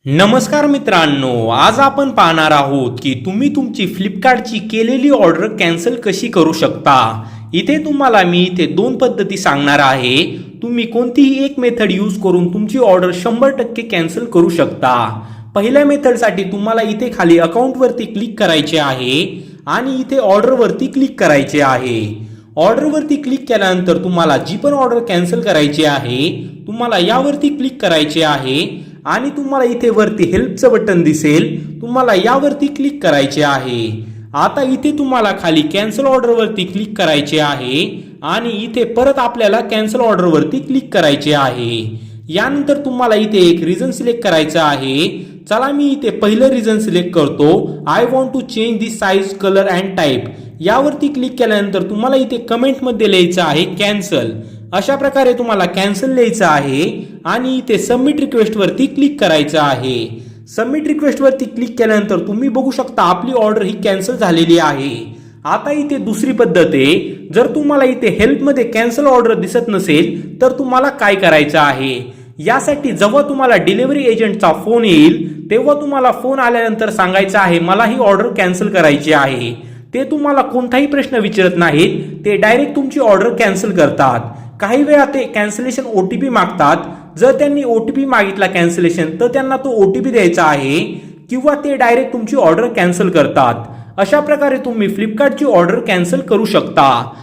नमस्कार मित्रांनो, आज आपण पाहणार आहोत की तुम्ही तुमची फ्लिपकार्टची केलेली ऑर्डर कॅन्सल कशी करू शकता। इथे तुम्हाला मी इथे दोन पद्धती सांगणार आहे। तुम्ही कोणतीही एक मेथड यूज करून तुमची ऑर्डर 100% कॅन्सल करू शकता। पहिल्या मेथडसाठी तुम्हाला इथे खाली अकाउंट वरती क्लिक करायचे आहे आणि इथे ऑर्डर वरती क्लिक करायचे आहे। ऑर्डर वरती क्लिक केल्यानंतर तुम्हाला जी पण ऑर्डर कॅन्सल करायची आहे तुम्हाला यावरती क्लिक करायचे आहे आणि तुम्हाला इथे वरती हेल्पचं बटन दिसेल, तुम्हाला यावरती क्लिक करायचे आहे। आता इथे तुम्हाला खाली कॅन्सल ऑर्डर वरती क्लिक करायचे आहे आणि इथे परत आपल्याला कॅन्सल ऑर्डर वरती क्लिक करायचे आहे। यानंतर तुम्हाला इथे एक रिझन सिलेक्ट करायचा आहे। चला मी इथे पहिलं रिझन सिलेक्ट करतो, I want to change the size colour and type. यावरती क्लिक केल्यानंतर तुम्हाला इथे कमेंट मध्ये लिहायचं आहे कॅन्सल। अशा प्रकारे तुम्हाला कॅन्सल लिहायचं आहे आणि इथे सबमिट रिक्वेस्ट वरती क्लिक करायचं आहे। सबमिट रिक्वेस्ट वरती क्लिक केल्यानंतर तुम्ही बघू शकता आपली ऑर्डर ही कॅन्सल झालेली आहे। आता इथे दुसरी पद्धत आहे, जर तुम्हाला इथे हेल्प मध्ये कॅन्सल ऑर्डर दिसत नसेल तर तुम्हाला काय करायचं आहे। यासाठी जेव्हा तुम्हाला डिलिव्हरी एजंटचा फोन येईल तेव्हा तुम्हाला फोन आल्यानंतर सांगायचं आहे मला ही ऑर्डर कॅन्सल करायची आहे। ते तुम्हाला कोणताही प्रश्न विचारत नाहीत, ते डायरेक्ट तुमची ऑर्डर कॅन्सल करतात। काही वेळा ते कॅन्सलेशन ओटीपी मागतात। जर त्यांनी ओटीपी मागितला कॅन्सलेशन तर त्यांना तो ओटीपी द्यायचा आहे किंवा ते डायरेक्ट तुमची ऑर्डर कॅन्सल करतात। अशा प्रकारे तुम्ही फ्लिपकार्टची ऑर्डर कॅन्सल करू शकता।